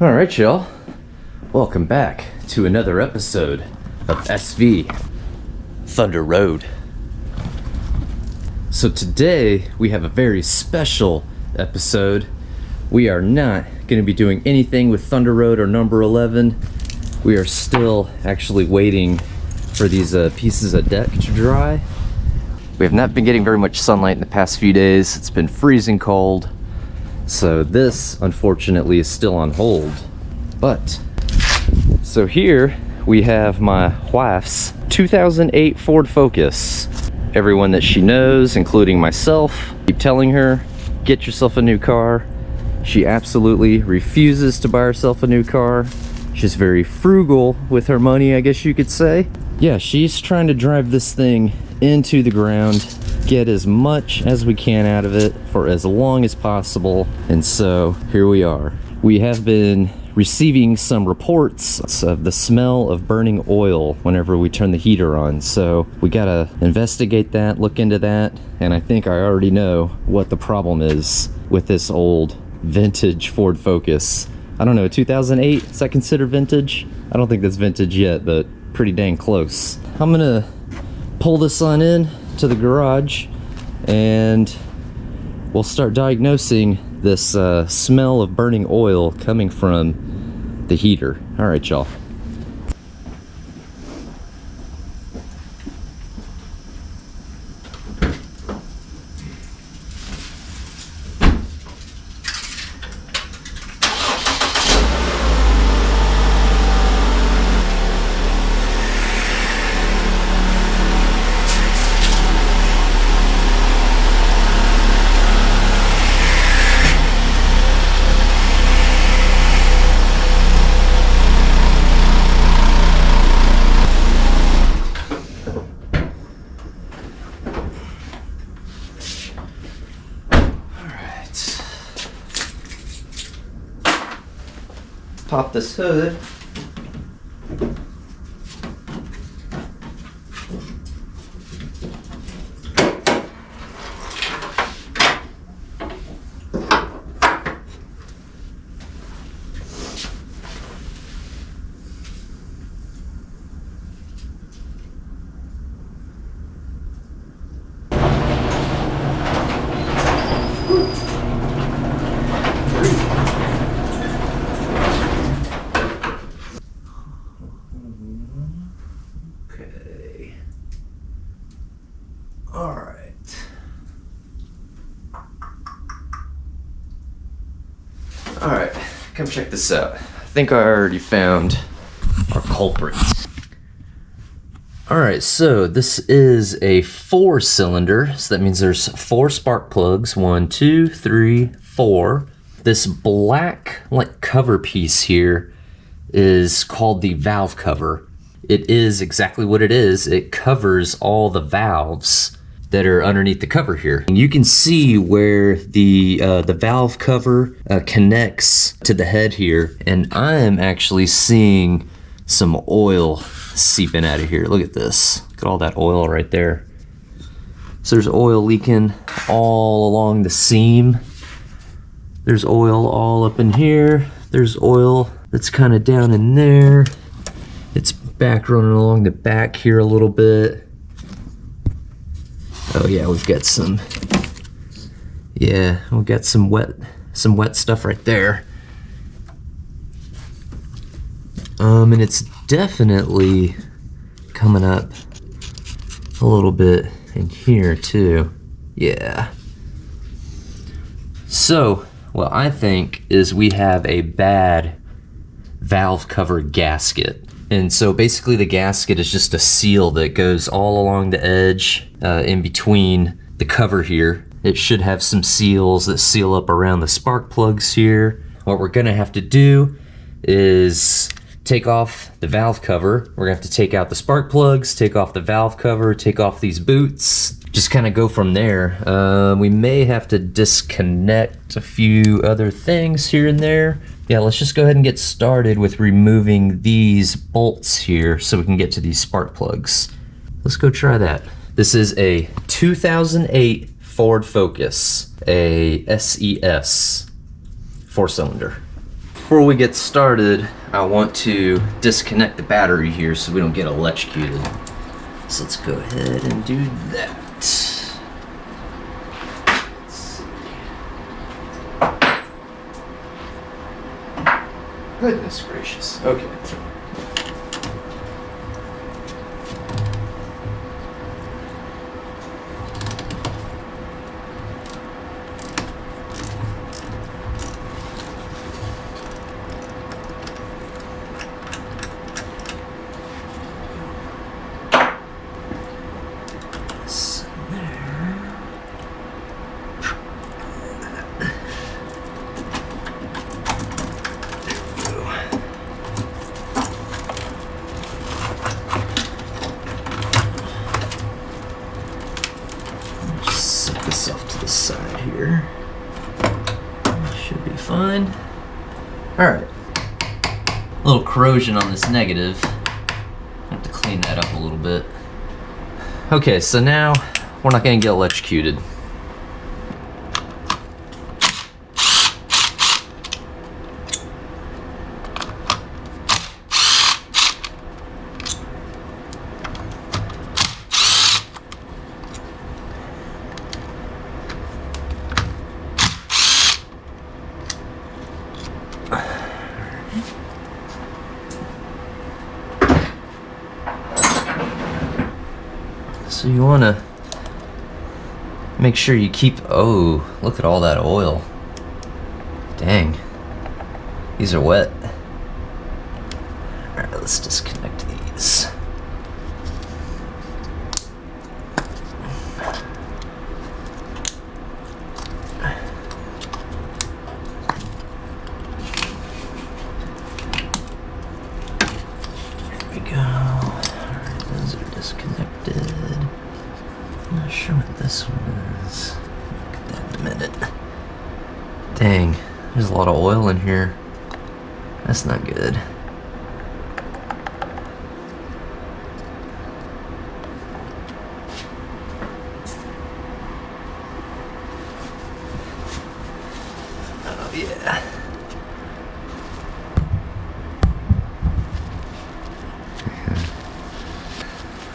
All right, y'all. Welcome back to another episode of SV Thunder Road. So today we have a very special episode. We are not going to be doing anything with Thunder Road or number 11. We are still actually waiting for these pieces of deck to dry. We have not been getting very much sunlight in the past few days. It's been freezing cold. So this, unfortunately, is still on hold. But, so here we have my wife's 2008 Ford Focus. Everyone that she knows, including myself, keep telling her, get yourself a new car. She absolutely refuses to buy herself a new car. She's very frugal with her money, I guess you could say. Yeah, she's trying to drive this thing into the ground, get as much as we can out of it for as long as possible. And so here we are. We have been receiving some reports of the smell of burning oil whenever we turn the heater on. So we gotta investigate that, look into that, and I think I already know what the problem is with this old vintage Ford Focus. I don't know, 2008, is that considered vintage? I don't think that's vintage yet, but pretty dang close. I'm gonna pull this on in to the garage and we'll start diagnosing this smell of burning oil coming from the heater. All right, y'all. Pop this hood. All right. All right, come check this out. I think I already found our culprit. All right, so this is a 4-cylinder. So that means there's 4 spark plugs. 1, 2, 3, 4. This black like cover piece here is called the valve cover. It is exactly what it is. It covers all the valves that are underneath the cover here. And you can see where the valve cover connects to the head here. And I am actually seeing some oil seeping out of here. Look at this. Look at all that oil right there. So there's oil leaking all along the seam. There's oil all up in here. There's oil that's kind of down in there. It's back running along the back here a little bit. Oh yeah, we've got some wet stuff right there. And it's definitely coming up a little bit in here too. Yeah. So, what I think is we have a bad valve cover gasket. And so basically the gasket is just a seal that goes all along the edge in between the cover here. It should have some seals that seal up around the spark plugs here. What we're gonna have to do is take off the valve cover. We're gonna have to take out the spark plugs, take off the valve cover, take off these boots, just kind of go from there. We may have to disconnect a few other things here and there. Yeah, let's just go ahead and get started with removing these bolts here so we can get to these spark plugs. Let's go try that. This is a 2008 Ford Focus, a SES 4-cylinder. before we get started, I want to disconnect the battery here so we don't get electrocuted. So let's go ahead and do that. Goodness gracious. Okay. This off to the side here. Should be fine. Alright. A little corrosion on this negative. I have to clean that up a little bit. Okay, so now we're not going to get electrocuted. So you want to make sure you keep, oh, look at all that oil. Dang. These are wet. Alright, let's disconnect these. There we go. Alright, those are disconnected. I'm not sure what this one is. Look at that in a minute. Dang, there's a lot of oil in here. That's not good. Oh yeah.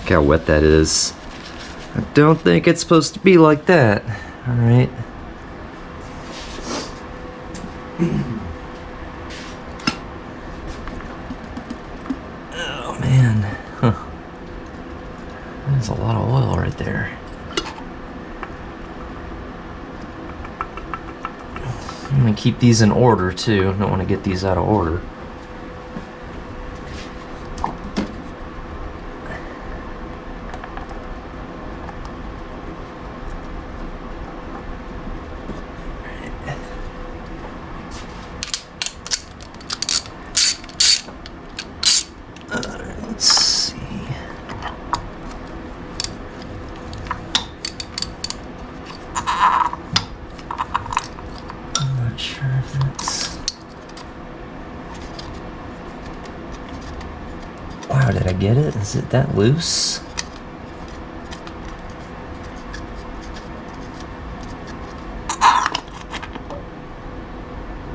Look how wet that is. I don't think it's supposed to be like that. Alright. Oh man. Huh. There's a lot of oil right there. I'm gonna keep these in order too. Don't want to get these out of order. Let's see. I'm not sure if that's... Wow, did I get it? Is it that loose?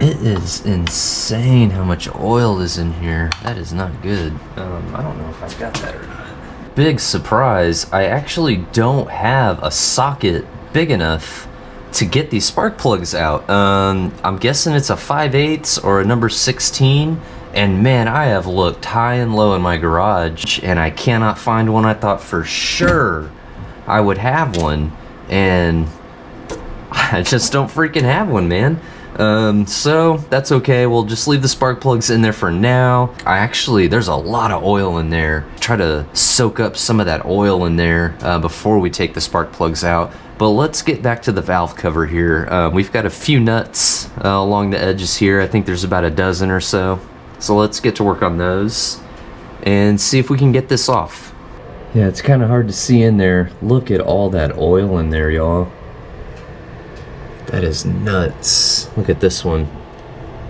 It is insane how much oil is in here. That is not good. I don't know if I got that or not. Big surprise, I actually don't have a socket big enough to get these spark plugs out. I'm guessing it's a 5/8 or a number 16. And man, I have looked high and low in my garage and I cannot find one. I thought for sure I would have one. And I just don't freaking have one, man. So that's okay. We'll just leave the spark plugs in there for now. There's a lot of oil in there. Try to soak up some of that oil in there before we take the spark plugs out. But let's get back to the valve cover here. We've got a few nuts along the edges here. I think there's about a dozen or so. So let's get to work on those and see if we can get this off. Yeah, it's kind of hard to see in there. Look at all that oil in there, y'all. That is nuts. Look at this one.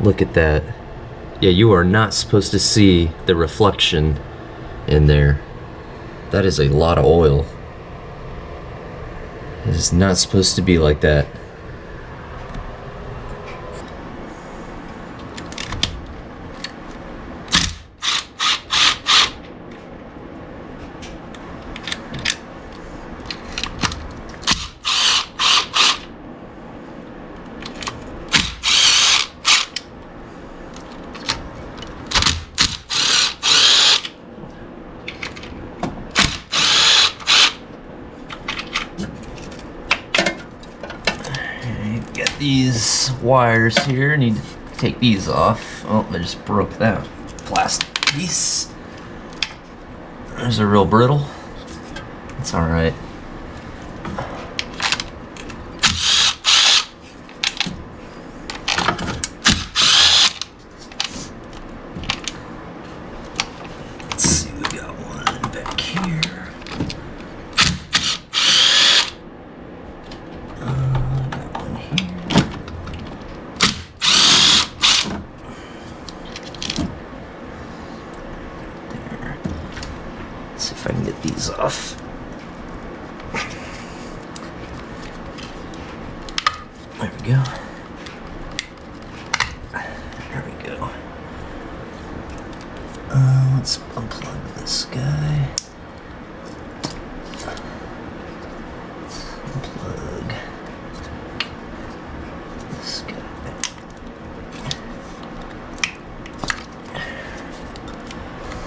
Look at that. Yeah, you are not supposed to see the reflection in there. That is a lot of oil. It is not supposed to be like that. these wires here. I need to take these off. Oh, I just broke that plastic piece. Those are real brittle. It's all right. Let's see, we got one back here. Got one here. There. Let's see if I can get these off. There we go. There we go. Let's unplug this guy. Let's unplug this guy.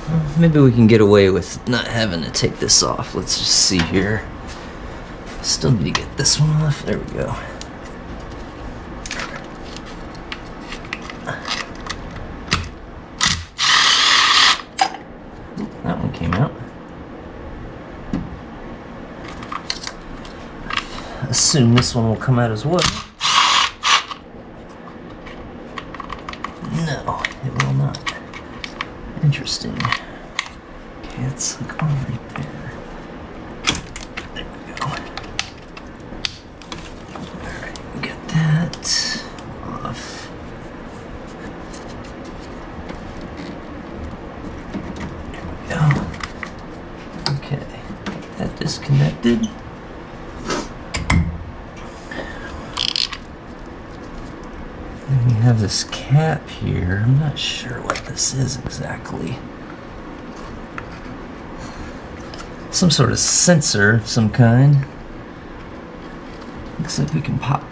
Well, maybe we can get away with not having to take this off. Let's just see here. Still need to get this one off. There we go. That one came out. Assume this one will come out as well. No, it will not. Interesting. Okay, it's like on right there. There we go. Alright, get that off. Okay, that disconnected. Then we have this cap here. I'm not sure what this is exactly. Some sort of sensor of some kind. Looks like we can pop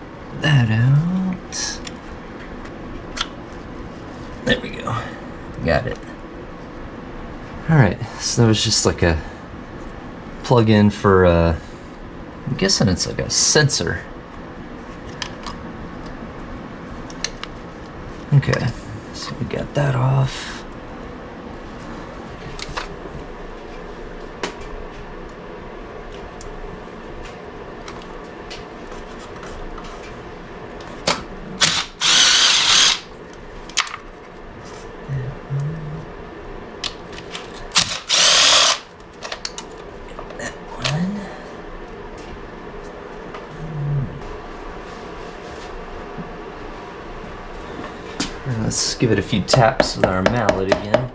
that out. There we go. Got it. Alright, so that was just like a plug-in for, I'm guessing it's like a sensor. Okay, so we got that off. Let's give it a few taps with our mallet again.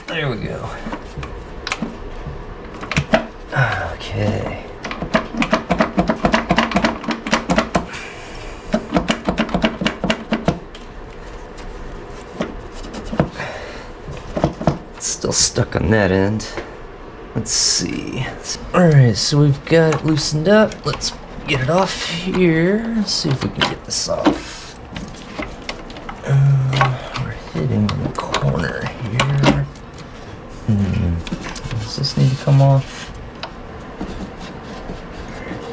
There we go. Okay. Still stuck on that end. Let's see. Alright, so we've got it loosened up. Let's get it off here. Let's see if we can get this off. We're hitting the corner here. Does this need to come off?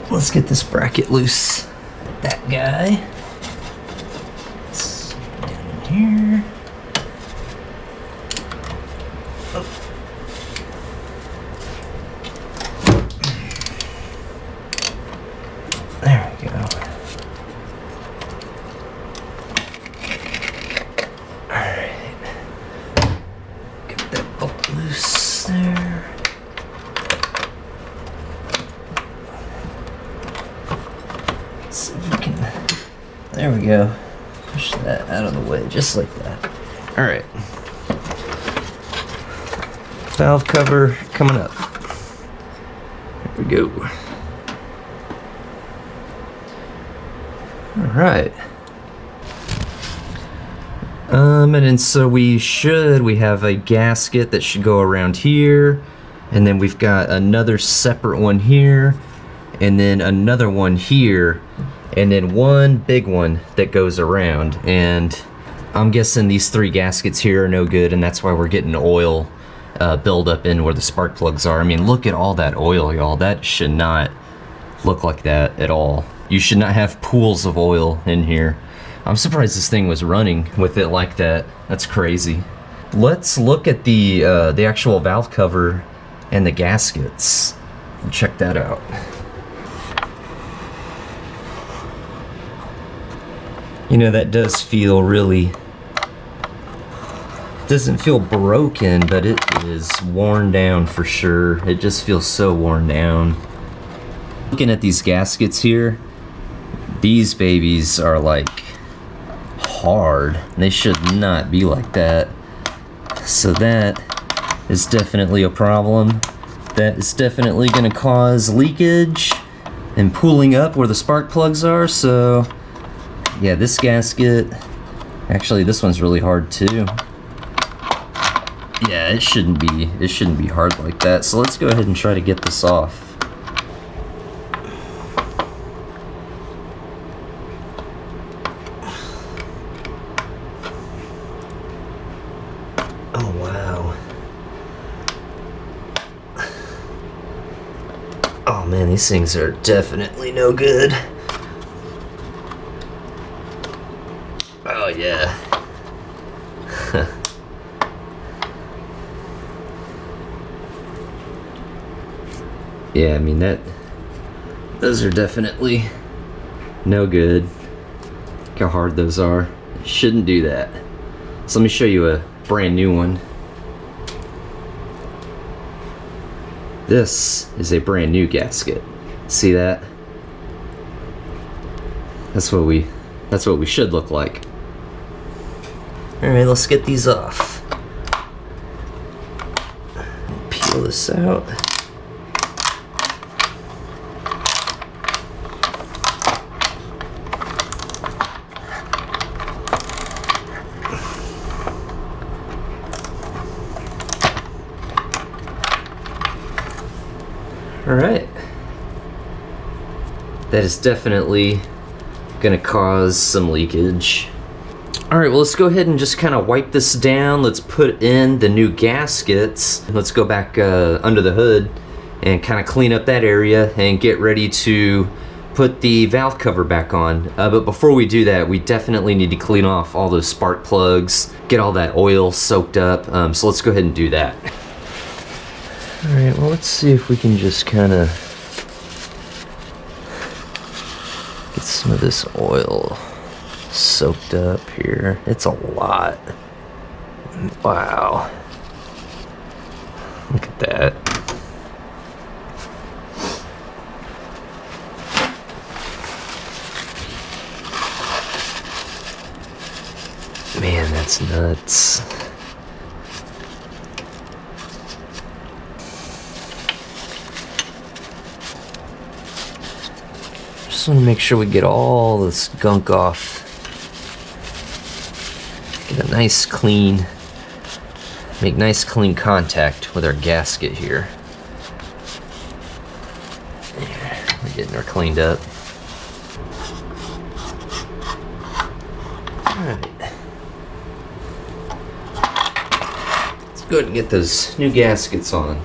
Let's get this bracket loose. That guy. It's down in here. There we go. Alright. Get that bolt loose there. Let's see if we can. There we go. Push that out of the way, just like that. Alright. Valve cover coming up. There we go. Alright. And then so we have a gasket that should go around here, and then we've got another separate one here, and then another one here and then one big one that goes around. And I'm guessing these 3 gaskets here are no good, and that's why we're getting oil build up in where the spark plugs are. I mean, look at all that oil, y'all. That should not look like that at all. You should not have pools of oil in here. I'm surprised this thing was running with it like that. That's crazy. Let's look at the actual valve cover and the gaskets and check that out. You know, that does feel really, doesn't feel broken, but it is worn down for sure. It just feels so worn down. Looking at these gaskets here, these babies are like hard. They should not be like that. So that is definitely a problem. That is definitely going to cause leakage and pooling up where the spark plugs are. So yeah, this gasket, actually this one's really hard too. Yeah, it shouldn't be hard like that. So let's go ahead and try to get this off. Oh wow. Oh man, these things are definitely no good. Oh yeah. Yeah, I mean those are definitely no good. Look how hard those are. Shouldn't do that. So let me show you a brand new one. This is a brand new gasket. See that? That's what we should look like. Alright, let's get these off. Peel this out. Alright. That is definitely gonna cause some leakage. Alright, well let's go ahead and just kind of wipe this down. Let's put in the new gaskets. Let's go back under the hood and kind of clean up that area and get ready to put the valve cover back on. But before we do that, we definitely need to clean off all those spark plugs, get all that oil soaked up. So let's go ahead and do that. Alright, well let's see if we can just kind of get some of this oil soaked up here. It's a lot. Wow. Look at that. Man, that's nuts. Just want to make sure we get all this gunk off. Get a nice clean, make nice clean contact with our gasket here. We're getting her cleaned up. Alright. Let's go ahead and get those new gaskets on.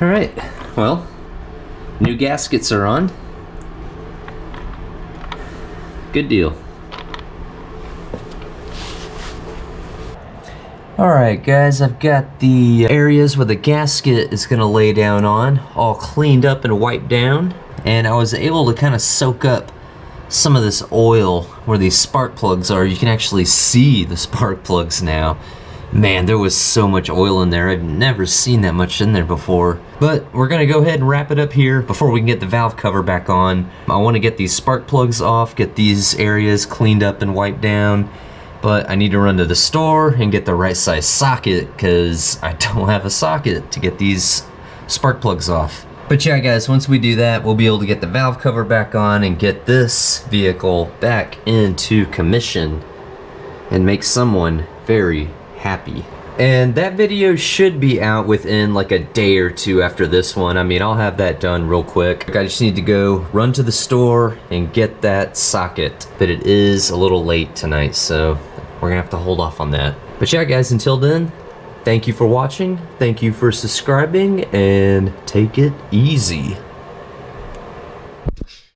Alright, well, new gaskets are on. Good deal. Alright guys, I've got the areas where the gasket is going to lay down on all cleaned up and wiped down. And I was able to kind of soak up some of this oil where these spark plugs are. You can actually see the spark plugs now. Man, there was so much oil in there. I've never seen that much in there before. But we're gonna go ahead and wrap it up here before we can get the valve cover back on. I wanna get these spark plugs off, get these areas cleaned up and wiped down. But I need to run to the store and get the right size socket because I don't have a socket to get these spark plugs off. But yeah guys, once we do that, we'll be able to get the valve cover back on and get this vehicle back into commission. and make someone very happy. And that video should be out within like a day or two after this one. I mean, I'll have that done real quick. I just need to go run to the store and get that socket. But it is a little late tonight, so we're gonna have to hold off on that. But yeah, guys, until then, thank you for watching. Thank you for subscribing, and take it easy.